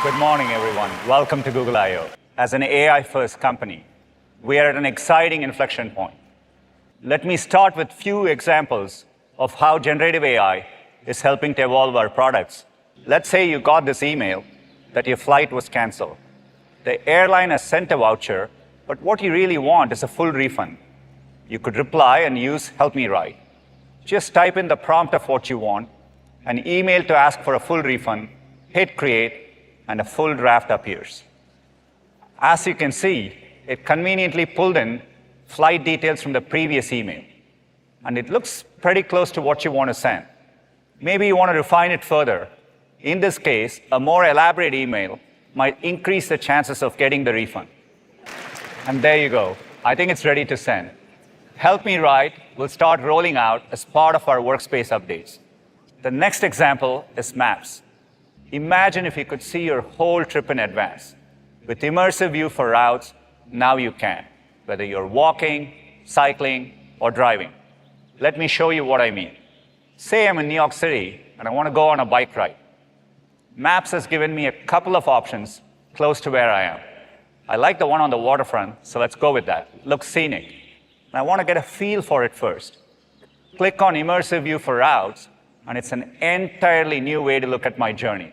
Good morning, everyone. Welcome to Google I/O. As an AI-first company, we are at an exciting inflection point. Let me start with few examples of how generative AI is helping to evolve our products. Let's say you got this email that your flight was canceled. The airline has sent a voucher, but what you really want is a full refund. You could reply and use Help Me Write. Just type in the prompt of what you want, an email to ask for a full refund, hit create, and a full draft appears. As you can see, it conveniently pulled in flight details from the previous email. And it looks pretty close to what you want to send. Maybe you want to refine it further. In this case, a more elaborate email might increase the chances of getting the refund. And there you go. I think it's ready to send. Help Me Write will start rolling out as part of our workspace updates. The next example is Maps. Imagine if you could see your whole trip in advance. With immersive view for routes, now you can, whether you're walking, cycling, or driving. Let me show you what I mean. Say I'm in New York City and I want to go on a bike ride. Maps has given me a couple of options close to where I am. I like the one on the waterfront, so let's go with that. Looks scenic. And I want to get a feel for it first. Click on immersive view for routes, and it's an entirely new way to look at my journey.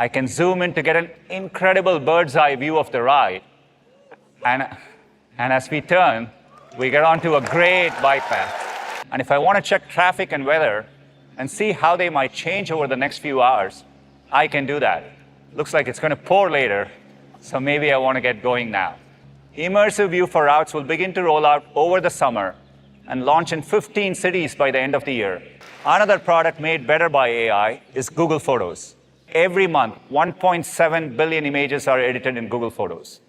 I can zoom in to get an incredible bird's eye view of the ride. And as we turn, we get onto a great bike path. And if I want to check traffic and weather and see how they might change over the next few hours, I can do that. Looks like it's going to pour later, so maybe I want to get going now. Immersive view for routes will begin to roll out over the summer and launch in 15 cities by the end of the year. Another product made better by AI is Google Photos. Every month, 1.7 billion images are edited in Google Photos.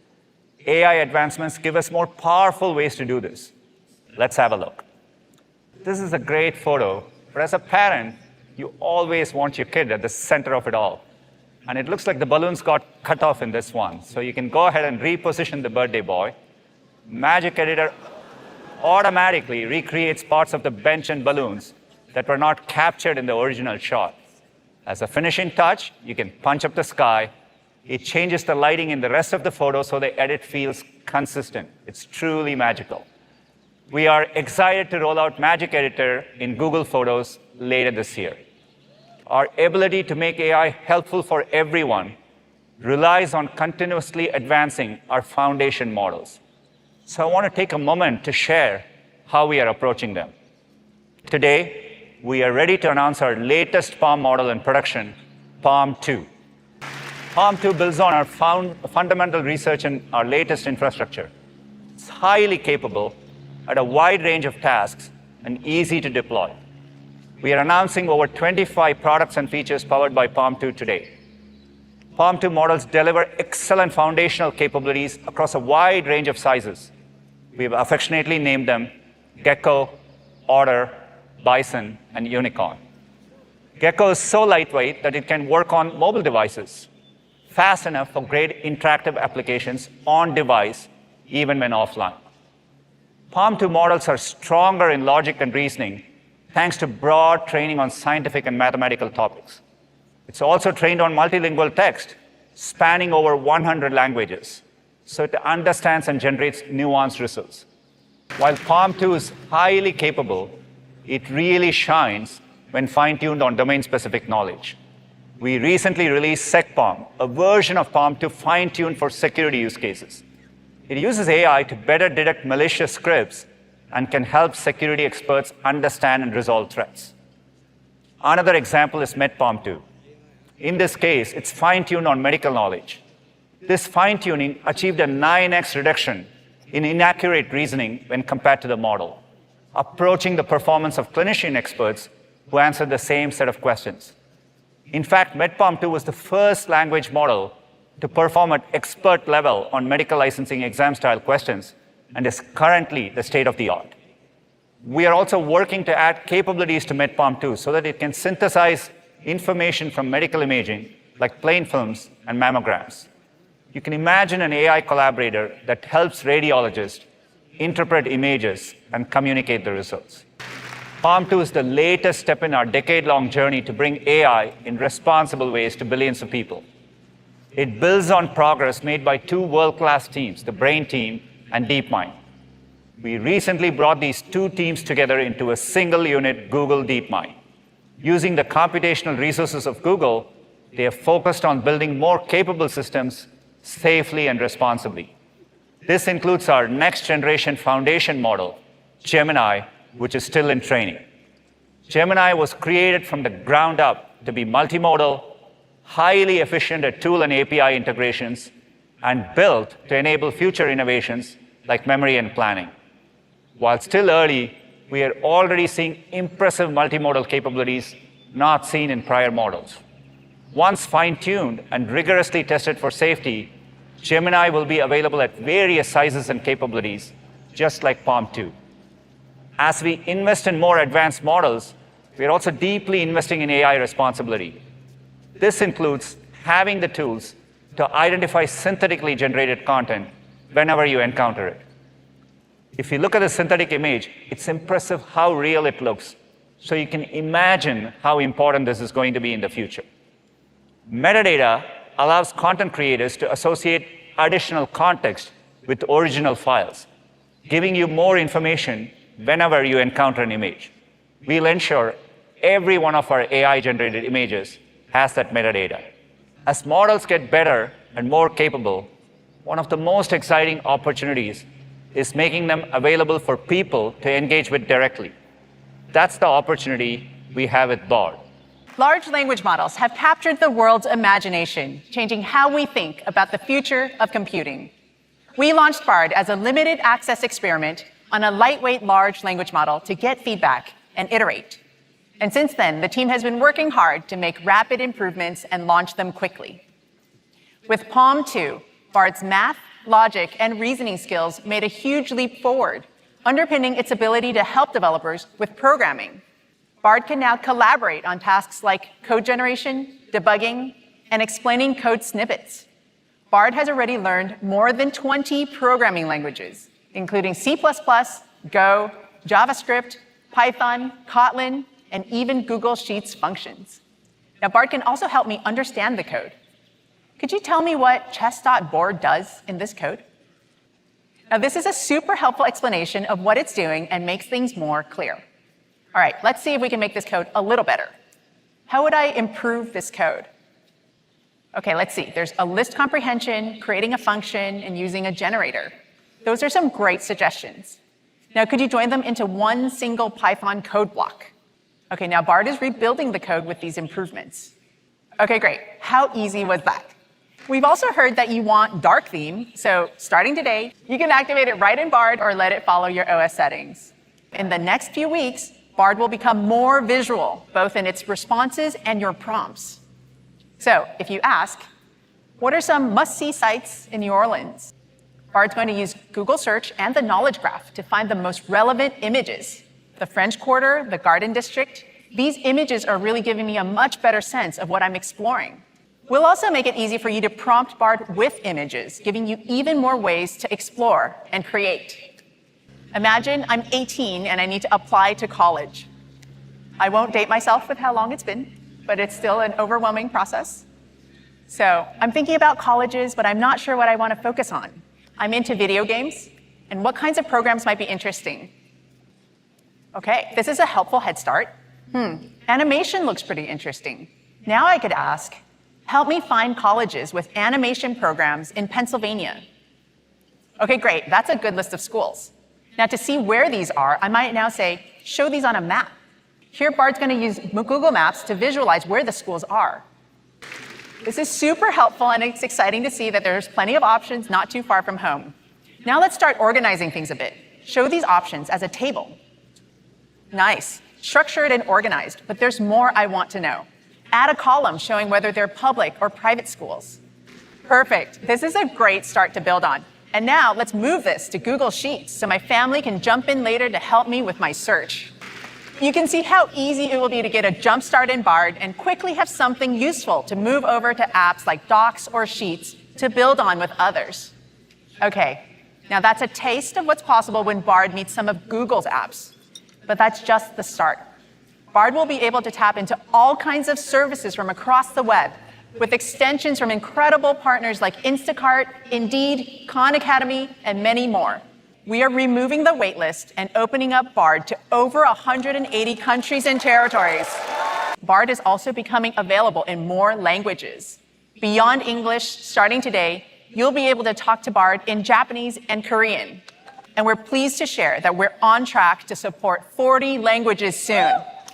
AI advancements give us more powerful ways to do this. Let's have a look. This is a great photo, but as a parent, you always want your kid at the center of it all. And it looks like the balloons got cut off in this one. So you can go ahead and reposition the birthday boy. Magic Editor automatically recreates parts of the bench and balloons that were not captured in the original shot. As a finishing touch, you can punch up the sky. It changes the lighting in the rest of the photo so the edit feels consistent. It's truly magical. We are excited to roll out Magic Editor in Google Photos later this year. Our ability to make AI helpful for everyone relies on continuously advancing our foundation models. So I want to take a moment to share how we are approaching them. Today, we are ready to announce our latest PaLM model in production, PaLM 2. PaLM 2 builds on our fundamental research and our latest infrastructure. It's highly capable at a wide range of tasks and easy to deploy. We are announcing over 25 products and features powered by PaLM 2 today. PaLM 2 models deliver excellent foundational capabilities across a wide range of sizes. We have affectionately named them Gecko, Otter, Bison, and Unicorn. Gecko is so lightweight that it can work on mobile devices, fast enough for great interactive applications on device, even when offline. PaLM 2 models are stronger in logic and reasoning, thanks to broad training on scientific and mathematical topics. It's also trained on multilingual text, spanning over 100 languages, so it understands and generates nuanced results. While PaLM 2 is highly capable, it really shines when fine-tuned on domain-specific knowledge. We recently released SecPaLM, a version of PaLM 2 fine-tuned for security use cases. It uses AI to better detect malicious scripts and can help security experts understand and resolve threats. Another example is MedPaLM 2. In this case, it's fine-tuned on medical knowledge. This fine-tuning achieved a 9x reduction in inaccurate reasoning when compared to the model, approaching the performance of clinician experts who answered the same set of questions. In fact, MedPaLM 2 was the first language model to perform at expert level on medical licensing exam-style questions and is currently the state of the art. We are also working to add capabilities to MedPaLM 2 so that it can synthesize information from medical imaging, like plain films and mammograms. You can imagine an AI collaborator that helps radiologists interpret images and communicate the results. PaLM 2 is the latest step in our decade-long journey to bring AI in responsible ways to billions of people. It builds on progress made by two world-class teams, the Brain team and DeepMind. We recently brought these two teams together into a single unit, Google DeepMind. Using the computational resources of Google, they are focused on building more capable systems safely and responsibly. This includes our next-generation foundation model, Gemini, which is still in training. Gemini was created from the ground up to be multimodal, highly efficient at tool and API integrations, and built to enable future innovations like memory and planning. While still early, we are already seeing impressive multimodal capabilities not seen in prior models. Once fine-tuned and rigorously tested for safety, Gemini will be available at various sizes and capabilities, just like PaLM 2. As we invest in more advanced models, we are also deeply investing in AI responsibility. This includes having the tools to identify synthetically generated content whenever you encounter it. If you look at a synthetic image, it's impressive how real it looks, so you can imagine how important this is going to be in the future. Metadata allows content creators to associate additional context with original files, giving you more information whenever you encounter an image. We'll ensure every one of our AI-generated images has that metadata. As models get better and more capable, one of the most exciting opportunities is making them available for people to engage with directly. That's the opportunity we have with Bard. Large language models have captured the world's imagination, changing how we think about the future of computing. We launched Bard as a limited access experiment on a lightweight large language model to get feedback and iterate. And since then, the team has been working hard to make rapid improvements and launch them quickly. With PaLM 2, Bard's math, logic, and reasoning skills made a huge leap forward, underpinning its ability to help developers with programming. Bard can now collaborate on tasks like code generation, debugging, and explaining code snippets. Bard has already learned more than 20 programming languages, including C++, Go, JavaScript, Python, Kotlin, and even Google Sheets functions. Now, Bard can also help me understand the code. Could you tell me what chess.board does in this code? Now, this is a super helpful explanation of what it's doing and makes things more clear. All right, let's see if we can make this code a little better. How would I improve this code? Okay, let's see. There's a list comprehension, creating a function, and using a generator. Those are some great suggestions. Now, could you join them into one single Python code block? Okay, now Bard is rebuilding the code with these improvements. Okay, great. How easy was that? We've also heard that you want dark theme, so starting today, you can activate it right in Bard or let it follow your OS settings. In the next few weeks, Bard will become more visual, both in its responses and your prompts. So if you ask, what are some must-see sites in New Orleans? Bard's going to use Google Search and the Knowledge Graph to find the most relevant images. The French Quarter, the Garden District, these images are really giving me a much better sense of what I'm exploring. We'll also make it easy for you to prompt Bard with images, giving you even more ways to explore and create. Imagine I'm 18 and I need to apply to college. I won't date myself with how long it's been, but it's still an overwhelming process. So I'm thinking about colleges, but I'm not sure what I want to focus on. I'm into video games, and what kinds of programs might be interesting? Okay, this is a helpful head start. Animation looks pretty interesting. Now I could ask, help me find colleges with animation programs in Pennsylvania. Okay, great, that's a good list of schools. Now to see where these are, I might now say, show these on a map. Here Bard's going to use Google Maps to visualize where the schools are. This is super helpful, and it's exciting to see that there's plenty of options not too far from home. Now let's start organizing things a bit. Show these options as a table. Nice, structured and organized, but there's more I want to know. Add a column showing whether they're public or private schools. Perfect, this is a great start to build on. And now let's move this to Google Sheets so my family can jump in later to help me with my search. You can see how easy it will be to get a jump start in Bard and quickly have something useful to move over to apps like Docs or Sheets to build on with others. Okay, now that's a taste of what's possible when Bard meets some of Google's apps. But that's just the start. Bard will be able to tap into all kinds of services from across the web, with extensions from incredible partners like Instacart, Indeed, Khan Academy, and many more. We are removing the waitlist and opening up Bard to over 180 countries and territories. Bard is also becoming available in more languages. Beyond English, starting today, you'll be able to talk to Bard in Japanese and Korean. And we're pleased to share that we're on track to support 40 languages soon.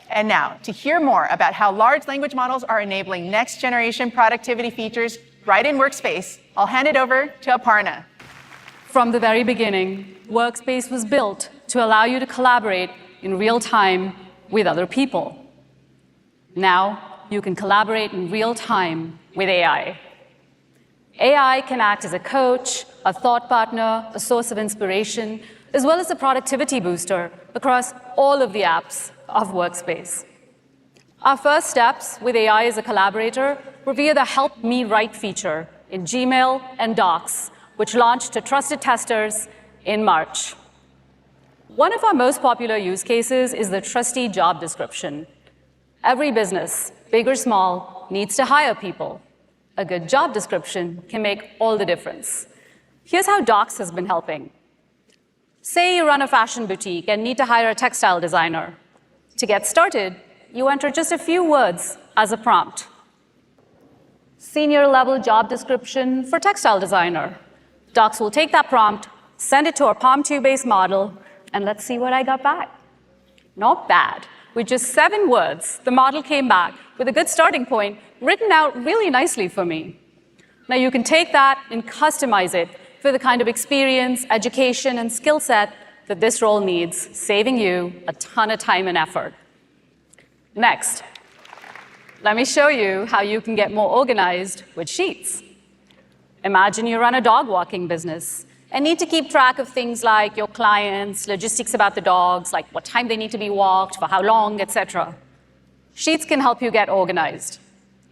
And now, to hear more about how large language models are enabling next-generation productivity features right in Workspace, I'll hand it over to Aparna. From the very beginning, Workspace was built to allow you to collaborate in real time with other people. Now, you can collaborate in real time with AI. AI can act as a coach, a thought partner, a source of inspiration, as well as a productivity booster across all of the apps of Workspace. Our first steps with AI as a collaborator were via the Help Me Write feature in Gmail and Docs, which launched to trusted testers in March. One of our most popular use cases is the trusty job description. Every business, big or small, needs to hire people. A good job description can make all the difference. Here's how Docs has been helping. Say you run a fashion boutique and need to hire a textile designer. To get started, you enter just a few words as a prompt. Senior level job description for textile designer. Docs will take that prompt, send it to our PaLM 2-based model, and let's see what I got back. Not bad. With just 7 words, the model came back with a good starting point written out really nicely for me. Now you can take that and customize it for the kind of experience, education, and skill set that this role needs, saving you a ton of time and effort. Next, let me show you how you can get more organized with Sheets. Imagine you run a dog walking business and need to keep track of things like your clients, logistics about the dogs, like what time they need to be walked, for how long, etc. Sheets can help you get organized.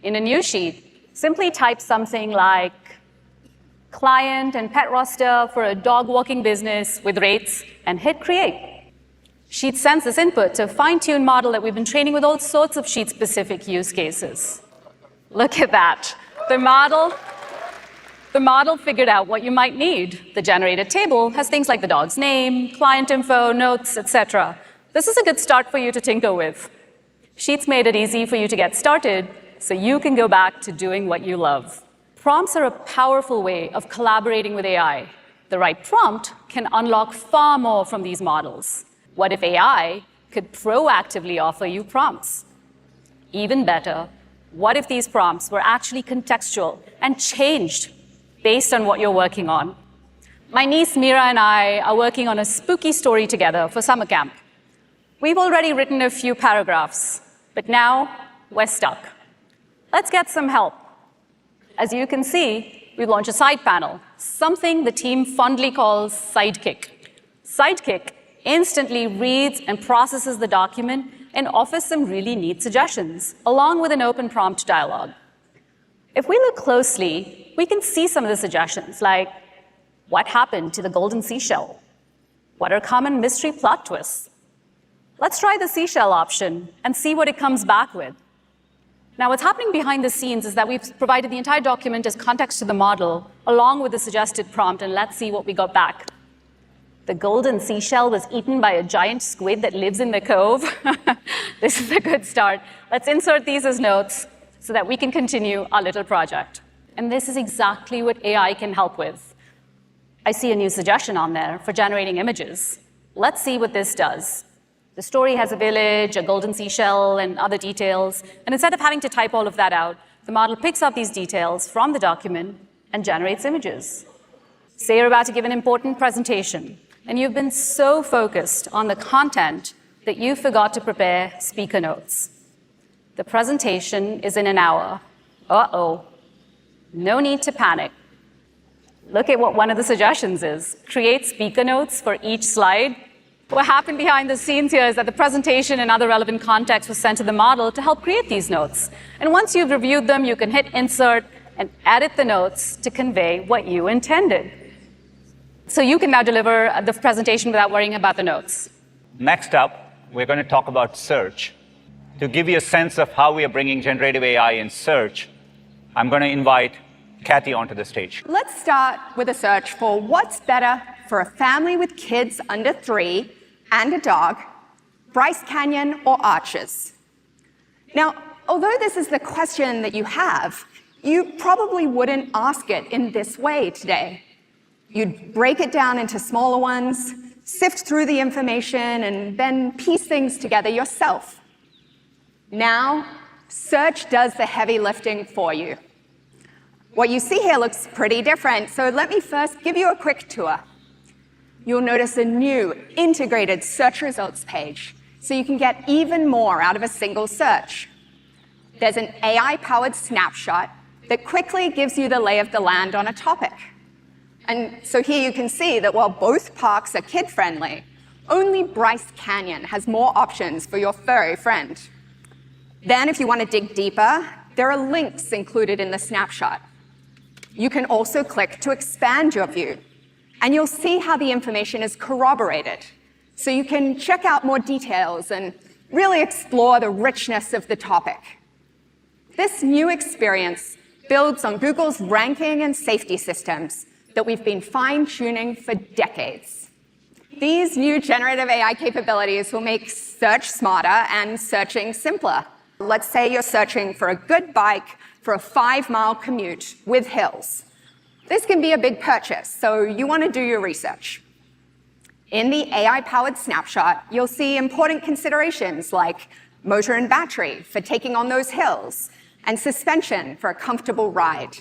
In a new sheet, simply type something like client and pet roster for a dog walking business with rates and hit create. Sheets sends this input to a fine-tuned model that we've been training with all sorts of Sheet-specific use cases. Look at that. The model figured out what you might need. The generated table has things like the dog's name, client info, notes, etc. This is a good start for you to tinker with. Sheets made it easy for you to get started, so you can go back to doing what you love. Prompts are a powerful way of collaborating with AI. The right prompt can unlock far more from these models. What if AI could proactively offer you prompts? Even better, what if these prompts were actually contextual and changed based on what you're working on? My niece Mira and I are working on a spooky story together for summer camp. We've already written a few paragraphs, but now we're stuck. Let's get some help. As you can see, we launched a side panel, something the team fondly calls Sidekick. Sidekick instantly reads and processes the document and offers some really neat suggestions, along with an open prompt dialogue. If we look closely, we can see some of the suggestions, like what happened to the golden seashell? What are common mystery plot twists? Let's try the seashell option and see what it comes back with. Now, what's happening behind the scenes is that we've provided the entire document as context to the model, along with the suggested prompt, and let's see what we got back. The golden seashell was eaten by a giant squid that lives in the cove. This is a good start. Let's insert these as notes so that we can continue our little project. And this is exactly what AI can help with. I see a new suggestion on there for generating images. Let's see what this does. The story has a village, a golden seashell, and other details. And instead of having to type all of that out, the model picks up these details from the document and generates images. Say you're about to give an important presentation, and you've been so focused on the content that you forgot to prepare speaker notes. The presentation is in an hour. Uh-oh. No need to panic. Look at what one of the suggestions is. Create speaker notes for each slide. What happened behind the scenes here is that the presentation and other relevant context was sent to the model to help create these notes. And once you've reviewed them, you can hit Insert and edit the notes to convey what you intended. So you can now deliver the presentation without worrying about the notes. Next up, we're going to talk about search. To give you a sense of how we are bringing generative AI in search, I'm going to invite Kathy onto the stage. Let's start with a search for what's better for a family with kids under 3 and a dog, Bryce Canyon or Arches. Now, although this is the question that you have, you probably wouldn't ask it in this way today. You'd break it down into smaller ones, sift through the information, and then piece things together yourself. Now, search does the heavy lifting for you. What you see here looks pretty different, so let me first give you a quick tour. You'll notice a new integrated search results page, so you can get even more out of a single search. There's an AI-powered snapshot that quickly gives you the lay of the land on a topic. And so here you can see that while both parks are kid-friendly, only Bryce Canyon has more options for your furry friend. Then, if you want to dig deeper, there are links included in the snapshot. You can also click to expand your view, and you'll see how the information is corroborated. So you can check out more details and really explore the richness of the topic. This new experience builds on Google's ranking and safety systems that we've been fine-tuning for decades. These new generative AI capabilities will make search smarter and searching simpler. Let's say you're searching for a good bike for a 5-mile commute with hills. This can be a big purchase, so you want to do your research. In the AI-powered snapshot, you'll see important considerations like motor and battery for taking on those hills, and suspension for a comfortable ride.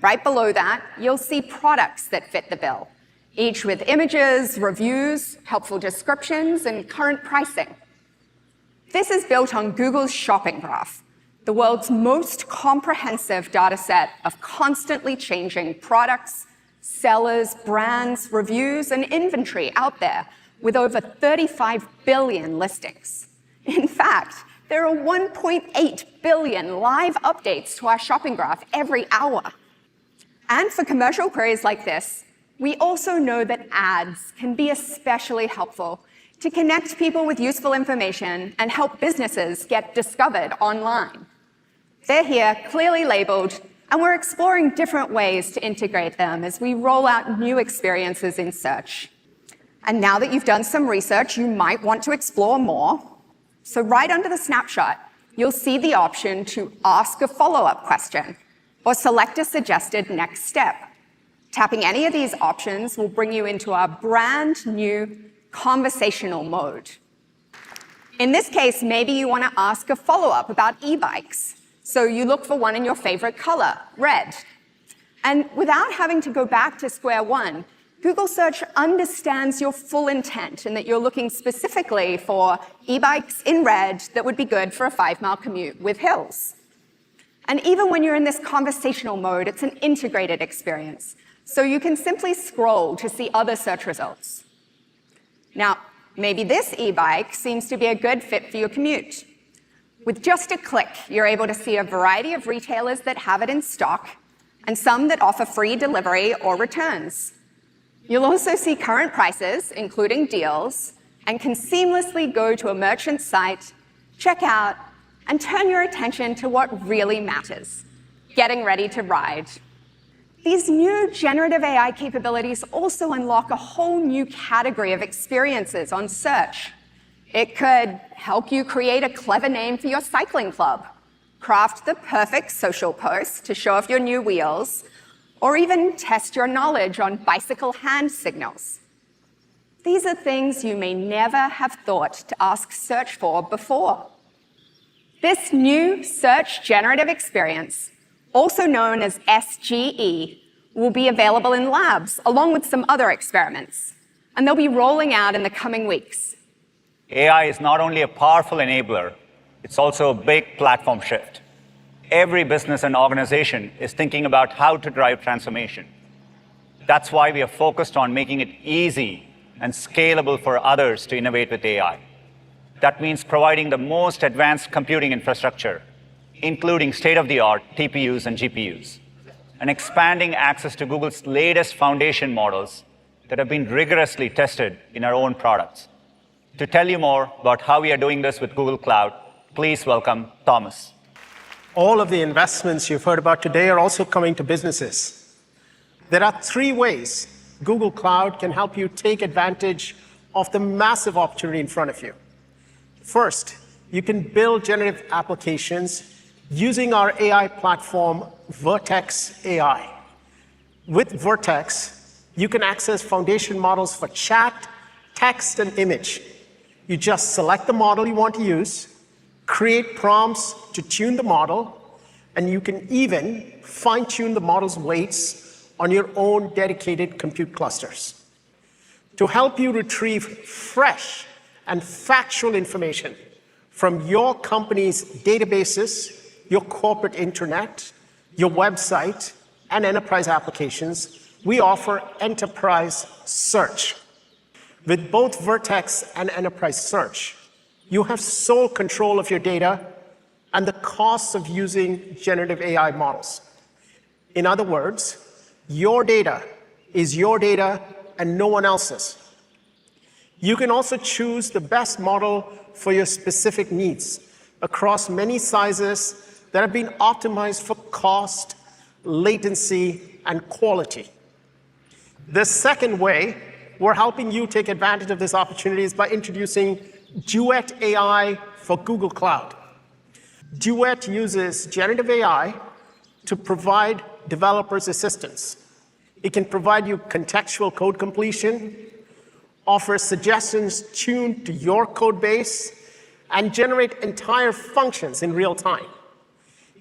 Right below that, you'll see products that fit the bill, each with images, reviews, helpful descriptions, and current pricing. This is built on Google's Shopping Graph, the world's most comprehensive data set of constantly changing products, sellers, brands, reviews, and inventory out there, with over 35 billion listings. In fact, there are 1.8 billion live updates to our shopping graph every hour. And for commercial queries like this, we also know that ads can be especially helpful to connect people with useful information and help businesses get discovered online. They're here, clearly labeled, and we're exploring different ways to integrate them as we roll out new experiences in search. And now that you've done some research, you might want to explore more. So right under the snapshot, you'll see the option to ask a follow-up question or select a suggested next step. Tapping any of these options will bring you into our brand new conversational mode. In this case, maybe you want to ask a follow-up about e-bikes. So you look for one in your favorite color, red. And without having to go back to square one, Google Search understands your full intent and that you're looking specifically for e-bikes in red that would be good for a 5-mile commute with hills. And even when you're in this conversational mode, it's an integrated experience. So you can simply scroll to see other search results. Now, maybe this e-bike seems to be a good fit for your commute. With just a click, you're able to see a variety of retailers that have it in stock and some that offer free delivery or returns. You'll also see current prices, including deals, and can seamlessly go to a merchant site, check out, and turn your attention to what really matters, getting ready to ride. These new generative AI capabilities also unlock a whole new category of experiences on search. It could help you create a clever name for your cycling club, craft the perfect social post to show off your new wheels, or even test your knowledge on bicycle hand signals. These are things you may never have thought to ask search for before. This new search generative experience, also known as SGE, will be available in labs along with some other experiments, and they'll be rolling out in the coming weeks. AI is not only a powerful enabler, it's also a big platform shift. Every business and organization is thinking about how to drive transformation. That's why we are focused on making it easy and scalable for others to innovate with AI. That means providing the most advanced computing infrastructure, including state-of-the-art TPUs and GPUs, and expanding access to Google's latest foundation models that have been rigorously tested in our own products. To tell you more about how we are doing this with Google Cloud, please welcome Thomas. all of the investments you've heard about today are also coming to businesses. There are 3 ways Google Cloud can help you take advantage of the massive opportunity in front of you. First, you can build generative applications using our AI platform, Vertex AI. With Vertex, you can access foundation models for chat, text, and image. You just select the model you want to use, create prompts to tune the model, and you can even fine-tune the model's weights on your own dedicated compute clusters. To help you retrieve fresh and factual information from your company's databases, your corporate intranet, your website, and enterprise applications, we offer Enterprise Search. With both Vertex and Enterprise Search, you have sole control of your data and the costs of using generative AI models. In other words, your data is your data and no one else's. You can also choose the best model for your specific needs across many sizes that have been optimized for cost, latency, and quality. The second way we're helping you take advantage of this opportunity is by introducing Duet AI for Google Cloud. Duet uses generative AI to provide developers assistance. It can provide you contextual code completion, offer suggestions tuned to your code base, and generate entire functions in real time.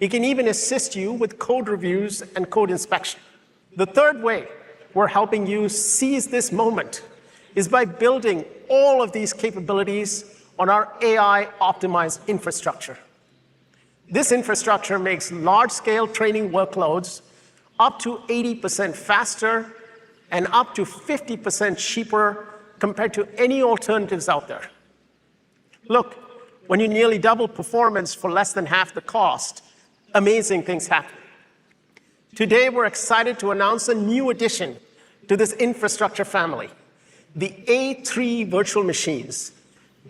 It can even assist you with code reviews and code inspection. The third way we're helping you seize this moment is by building all of these capabilities on our AI-optimized infrastructure. This infrastructure makes large-scale training workloads up to 80% faster and up to 50% cheaper compared to any alternatives out there. Look, when you nearly double performance for less than half the cost, amazing things happen. Today, we're excited to announce a new addition to this infrastructure family, the A3 virtual machines,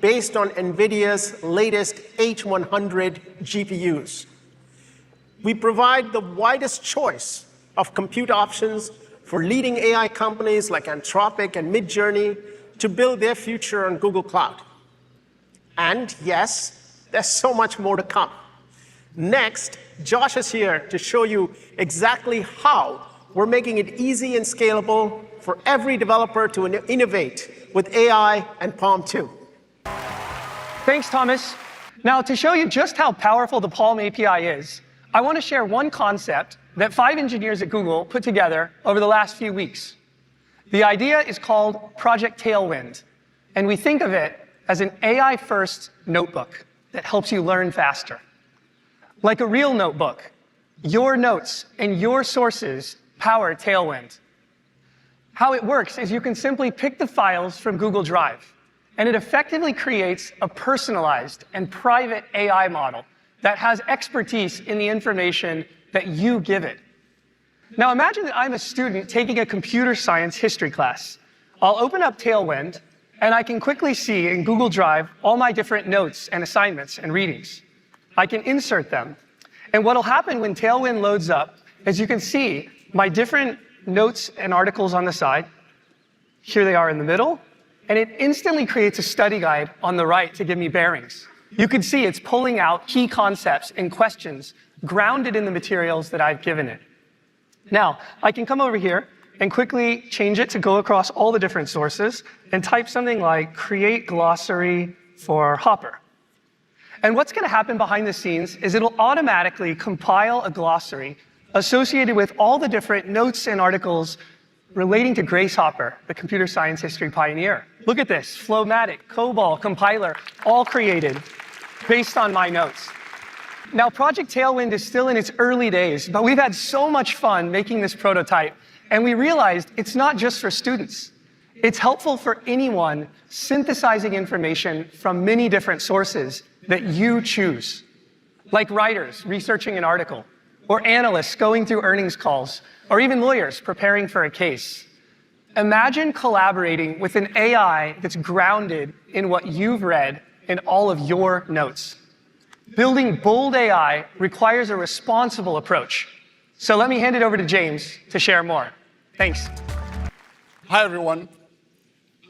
based on NVIDIA's latest H100 GPUs. We provide the widest choice of compute options for leading AI companies like Anthropic and Midjourney to build their future on Google Cloud. And yes, there's so much more to come. Next, Josh is here to show you exactly how we're making it easy and scalable for every developer to innovate with AI and PaLM 2. Thanks, Thomas. Now, to show you just how powerful the PaLM API is, I want to share one concept that 5 engineers at Google put together over the last few weeks. The idea is called Project Tailwind, and we think of it as an AI-first notebook that helps you learn faster. Like a real notebook, your notes and your sources power Tailwind. How it works is you can simply pick the files from Google Drive, and it effectively creates a personalized and private AI model that has expertise in the information that you give it. Now imagine that I'm a student taking a computer science history class. I'll open up Tailwind, and I can quickly see in Google Drive all my different notes and assignments and readings. I can insert them. And what'll happen when Tailwind loads up is you can see my different notes and articles on the side. Here they are in the middle. And it instantly creates a study guide on the right to give me bearings. You can see it's pulling out key concepts and questions grounded in the materials that I've given it. Now, I can come over here and quickly change it to go across all the different sources and type something like create glossary for Hopper. And what's going to happen behind the scenes is it'll automatically compile a glossary associated with all the different notes and articles relating to Grace Hopper, the computer science history pioneer. Look at this, Flowmatic, COBOL, compiler, all created based on my notes. Now, Project Tailwind is still in its early days, but we've had so much fun making this prototype, and we realized it's not just for students. It's helpful for anyone synthesizing information from many different sources that you choose, like writers researching an article, or analysts going through earnings calls, or even lawyers preparing for a case. Imagine collaborating with an AI that's grounded in what you've read in all of your notes. Building bold AI requires a responsible approach. So let me hand it over to James to share more. Thanks. Hi, everyone.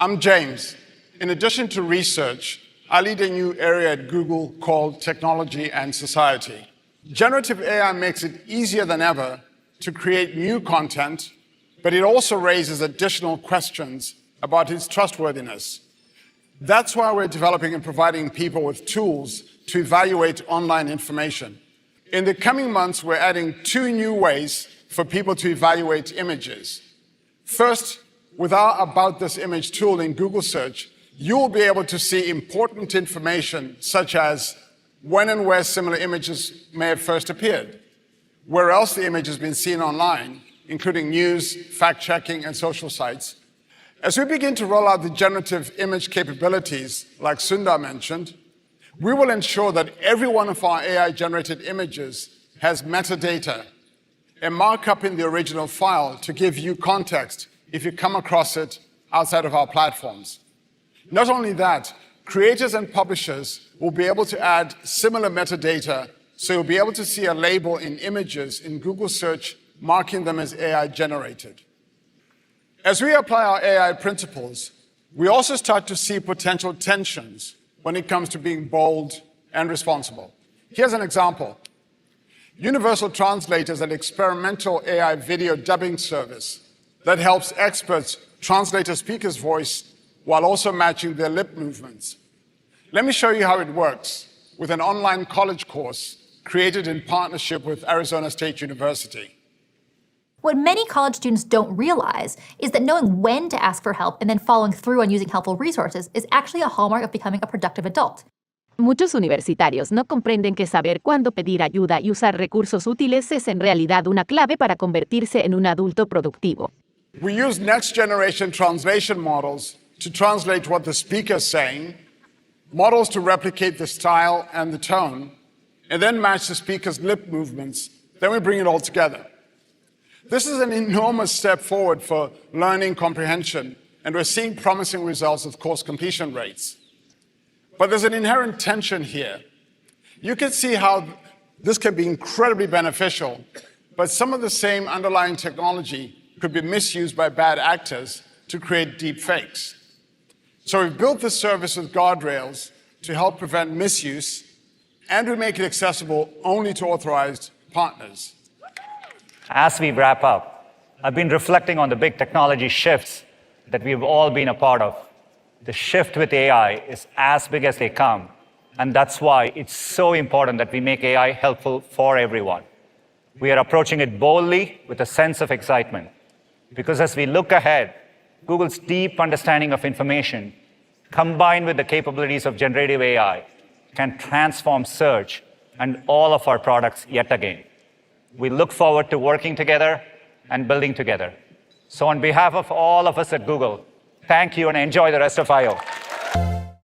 I'm James. In addition to research, I lead a new area at Google called Technology and Society. Generative AI makes it easier than ever to create new content, but it also raises additional questions about its trustworthiness. That's why we're developing and providing people with tools to evaluate online information. In the coming months, we're adding 2 new ways for people to evaluate images. First, with our About This Image tool in Google Search, you'll be able to see important information such as when and where similar images may have first appeared, where else the image has been seen online, including news, fact-checking, and social sites. As we begin to roll out the generative image capabilities, like Sundar mentioned, we will ensure that every one of our AI-generated images has metadata, a markup in the original file to give you context if you come across it outside of our platforms. Not only that, creators and publishers will be able to add similar metadata, so you'll be able to see a label in images in Google Search marking them as AI-generated. As we apply our AI principles, we also start to see potential tensions when it comes to being bold and responsible. Here's an example. Universal Translate is an experimental AI video dubbing service that helps experts translate a speaker's voice while also matching their lip movements. Let me show you how it works with an online college course created in partnership with Arizona State University. What many college students don't realize is that knowing when to ask for help and then following through on using helpful resources is actually a hallmark of becoming a productive adult. Muchos universitarios no comprenden que saber cuándo pedir ayuda y usar recursos útiles es en realidad una clave para convertirse en un adulto productivo. We use next-generation translation models to translate what the speaker is saying, models to replicate the style and the tone, and then match the speaker's lip movements. Then we bring it all together. This is an enormous step forward for learning comprehension, and we're seeing promising results with course completion rates. But there's an inherent tension here. You can see how this can be incredibly beneficial, but some of the same underlying technology could be misused by bad actors to create deep fakes. So we've built this service with guardrails to help prevent misuse, and we make it accessible only to authorized partners. As we wrap up, I've been reflecting on the big technology shifts that we've all been a part of. The shift with AI is as big as they come, and that's why it's so important that we make AI helpful for everyone. We are approaching it boldly with a sense of excitement, because as we look ahead, Google's deep understanding of information, combined with the capabilities of generative AI, can transform search and all of our products yet again. We look forward to working together and building together. So on behalf of all of us at Google, thank you and enjoy the rest of I/O.